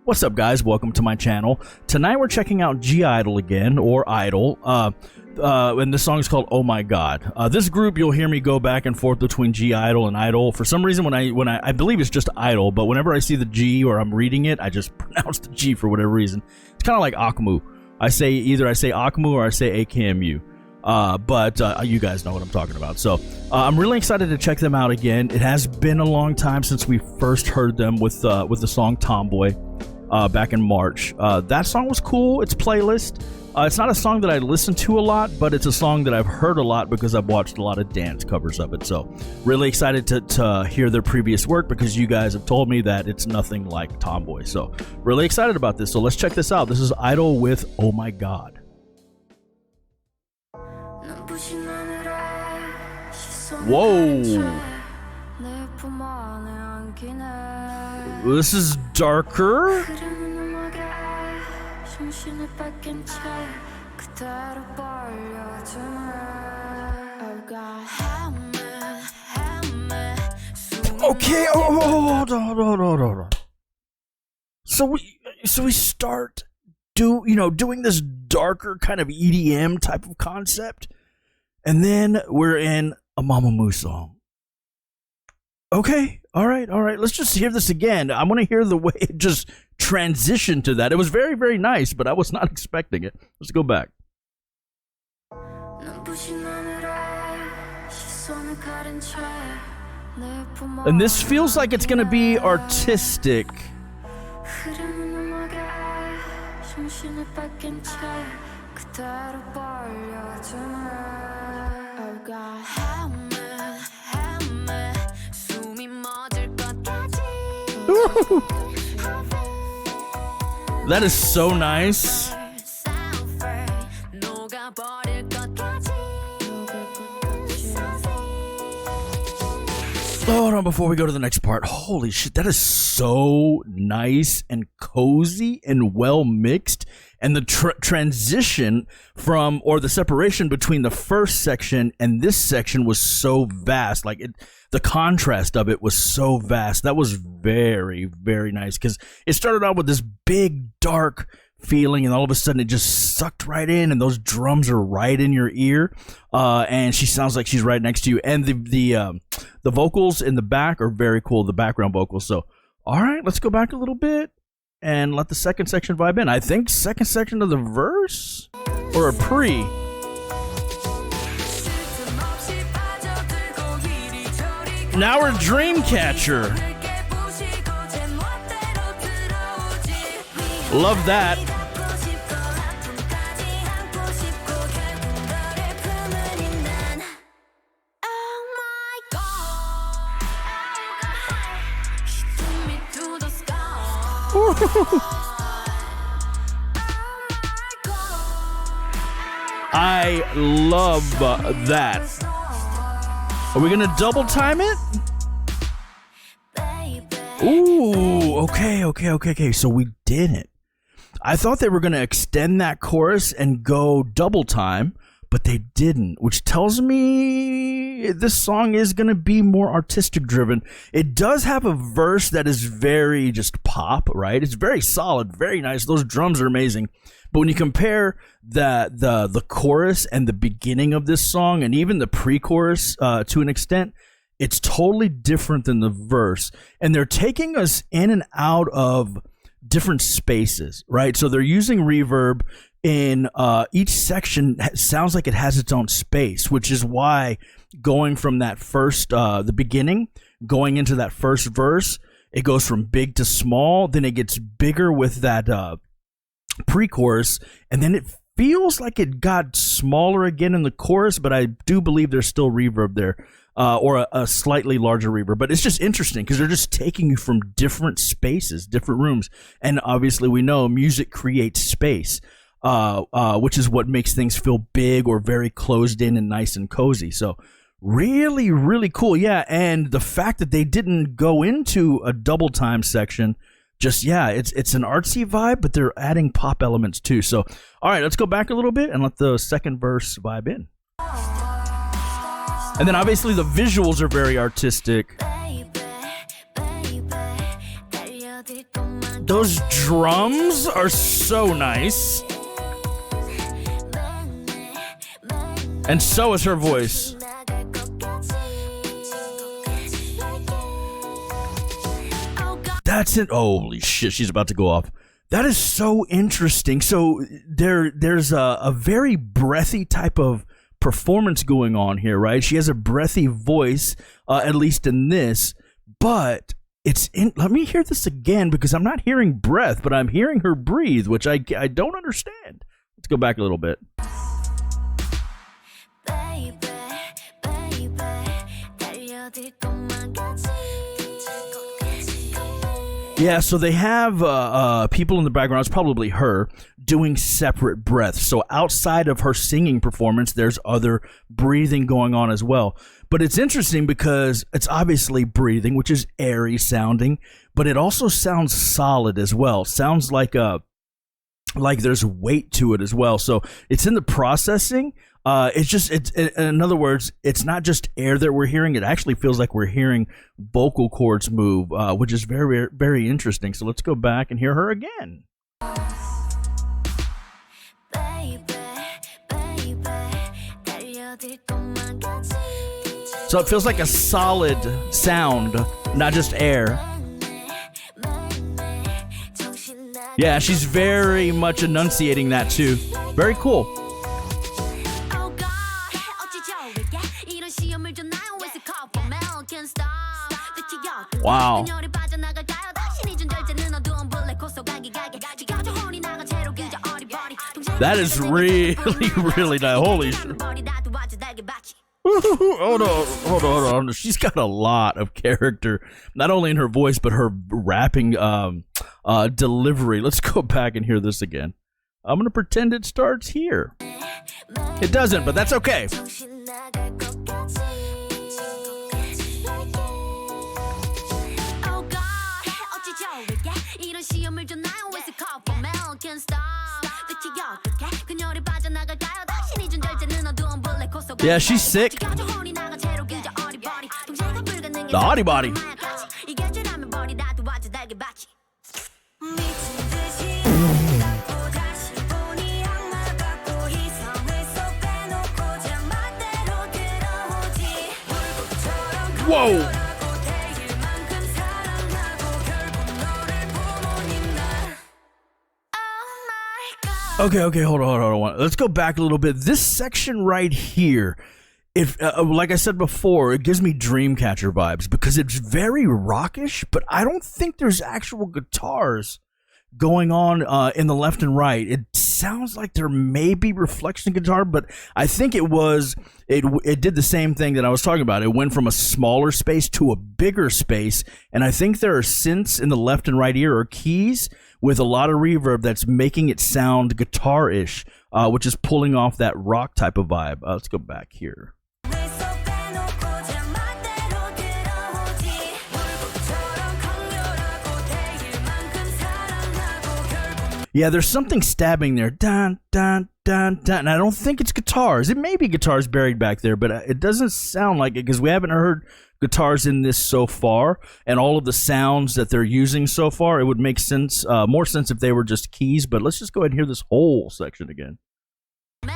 What's up, guys? Welcome to my channel. Tonight we're checking out I-DLE again, or I-DLE, and this song is called Oh My God. This group, you'll hear me go back and forth between I-DLE and I-DLE. For some reason, when I believe it's just I-DLE, but whenever I see the G or I'm reading it, I just pronounce the G for whatever reason. It's kind of like Akmu. Either I say Akmu or I say AKMU. But you guys know what I'm talking about. So I'm really excited to check them out again. It has been a long time since we first heard them with the song Tomboy back in March. That song was cool. It's playlist. It's not a song that I listen to a lot, but it's a song that I've heard a lot because I've watched a lot of dance covers of it. So really excited to hear their previous work because you guys have told me that it's nothing like Tomboy. So really excited about this. So let's check this out. This is I-DLE with Oh My God. Whoa. This is darker. Okay, hold on. So we start doing this darker kind of EDM type of concept, and then we're in a Mamamoo song. Okay, all right. Let's just hear this again. I want to hear the way it just transitioned to that. It was very, very nice, but I was not expecting it. Let's go back. And this feels like it's going to be artistic. That is so nice. Hold on before we go to the next part. Holy shit, that is so nice and cozy and well mixed. And the transition from, or the separation between the first section and this section was so vast. Like the contrast of it was so vast. That was very, very nice because it started out with this big, dark feeling, and all of a sudden it just sucked right in, and those drums are right in your ear, and she sounds like she's right next to you. And the vocals in the back are very cool, the background vocals. So, all right, let's go back a little bit and let the second section vibe in. I think second section of the verse or a pre. Now we're Dreamcatcher. Love that. I love that. Are we gonna double time it? Ooh, okay. So we didn't. I thought they were gonna extend that chorus and go double time, but they didn't, which tells me this song is going to be more artistic driven. It does have a verse that is very just pop, right? It's very solid, very nice. Those drums are amazing. But when you compare the chorus and the beginning of this song, and even the pre-chorus to an extent, it's totally different than the verse. And they're taking us in and out of different spaces, right? So they're using reverb in each section. Sounds like it has its own space, which is why going from that first, the beginning, going into that first verse, it goes from big to small, then it gets bigger with that pre-chorus, and then it feels like it got smaller again in the chorus, but I do believe there's still reverb there, or a slightly larger reverb. But it's just interesting because they're just taking you from different spaces, different rooms, and obviously we know music creates space. Which is what makes things feel big or very closed in and nice and cozy. So really, really cool. Yeah, and the fact that they didn't go into a double time section, just, yeah, it's an artsy vibe, but they're adding pop elements too. So, all right, let's go back a little bit and let the second verse vibe in. And then obviously the visuals are very artistic. Those drums are so nice. And so is her voice. That's it. Holy shit, she's about to go off. That is so interesting. So there's a very breathy type of performance going on here, right? She has a breathy voice, at least in this, but it's in. Let me hear this again because I'm not hearing breath, but I'm hearing her breathe, which I don't understand. Let's go back a little bit. Yeah, so they have people in the background, it's probably her, doing separate breaths. So outside of her singing performance, there's other breathing going on as well. But it's interesting because it's obviously breathing, which is airy sounding, but it also sounds solid as well. Sounds like there's weight to it as well. So it's in the processing. It's in other words, it's not just air that we're hearing. It actually feels like we're hearing vocal cords move, which is very, very interesting. So let's go back and hear her again. So it feels like a solid sound, not just air. Yeah, she's very much enunciating that too. Very cool. Wow. That is really, really nice. Holy shit. Hold on. She's got a lot of character, not only in her voice, but her rapping delivery. Let's go back and hear this again. I'm going to pretend it starts here. It doesn't, but that's okay. Yeah, she's sick. The hottie body. Whoa. Okay, hold on. Let's go back a little bit. This section right here, if like I said before, it gives me Dreamcatcher vibes because it's very rockish, but I don't think there's actual guitars going on in the left and right. It sounds like there may be reflection guitar, but I think it did the same thing that I was talking about. It went from a smaller space to a bigger space, and I think there are synths in the left and right ear or keys with a lot of reverb that's making it sound guitar-ish, which is pulling off that rock type of vibe. Let's go back here. Yeah, there's something stabbing there. Dun, dun, dun, dun. And I don't think it's guitars. It may be guitars buried back there, but it doesn't sound like it because we haven't heard guitars in this so far. And all of the sounds that they're using so far, it would make sense, more sense if they were just keys. But let's just go ahead and hear this whole section again. A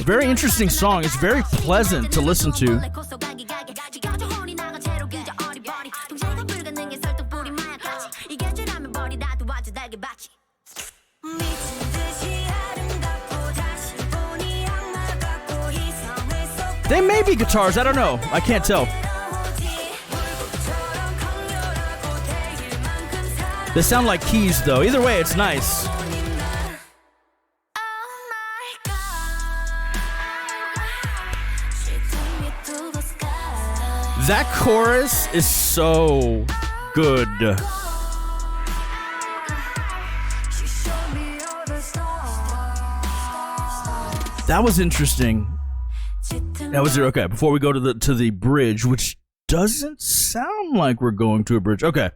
very interesting song. It's very pleasant to listen to. They may be guitars, I don't know. I can't tell. They sound like keys though. Either way, it's nice. That chorus is so good. That was interesting. That was okay. Before we go to the bridge, which doesn't sound like we're going to a bridge. Okay,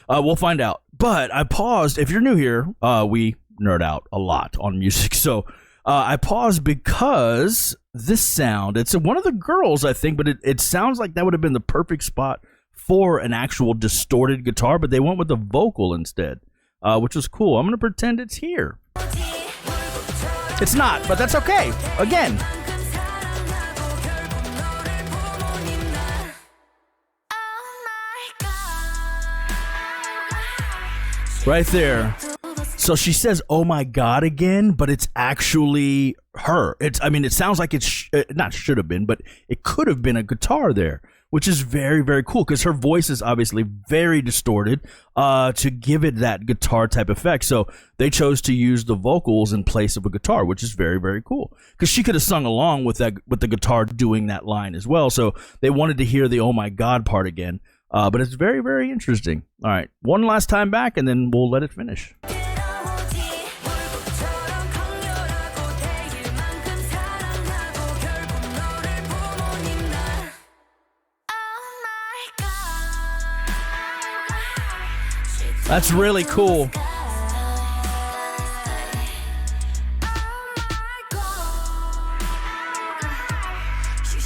we'll find out. But I paused. If you're new here, we nerd out a lot on music. So I paused because this sound. It's one of the girls, I think, but it sounds like that would have been the perfect spot for an actual distorted guitar, but they went with the vocal instead, which was cool. I'm going to pretend it's here. It's not, but that's okay. Again. Right there. So she says, "Oh my God," again, but it's actually her. I mean, it sounds like it's not should have been, but it could have been a guitar there, which is very, very cool because her voice is obviously very distorted to give it that guitar type effect. So they chose to use the vocals in place of a guitar, which is very, very cool because she could have sung along with the guitar doing that line as well. So they wanted to hear the "Oh my God" part again. But it's very, very interesting. All right, one last time back, and then we'll let it finish. That's really cool.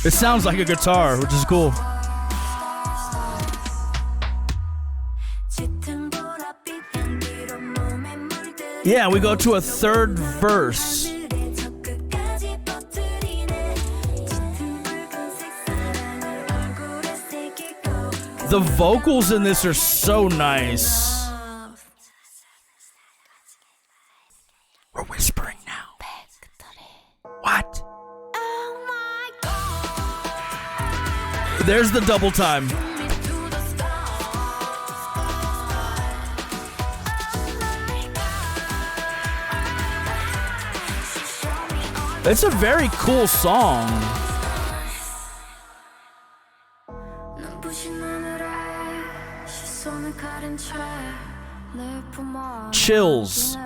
It sounds like a guitar, which is cool. Yeah, we go to a third verse. The vocals in this are so nice. We're whispering now. What? There's the double time. It's a very cool song. Chills.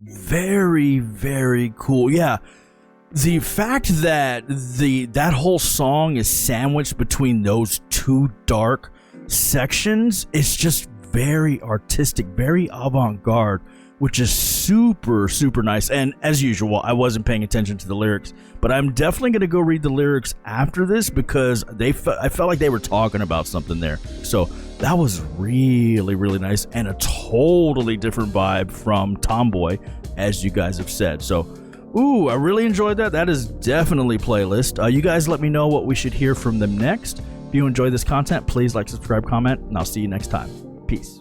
Very, very cool. Yeah. The fact that that whole song is sandwiched between those two dark sections is just very artistic, very avant-garde, which is super, super nice. And as usual, I wasn't paying attention to the lyrics, but I'm definitely going to go read the lyrics after this because I felt like they were talking about something there. So that was really, really nice and a totally different vibe from Tomboy, as you guys have said. So ooh, I really enjoyed that. That is definitely playlist. You guys let me know what we should hear from them next. If you enjoy this content, please like, subscribe, comment, and I'll see you next time. Peace.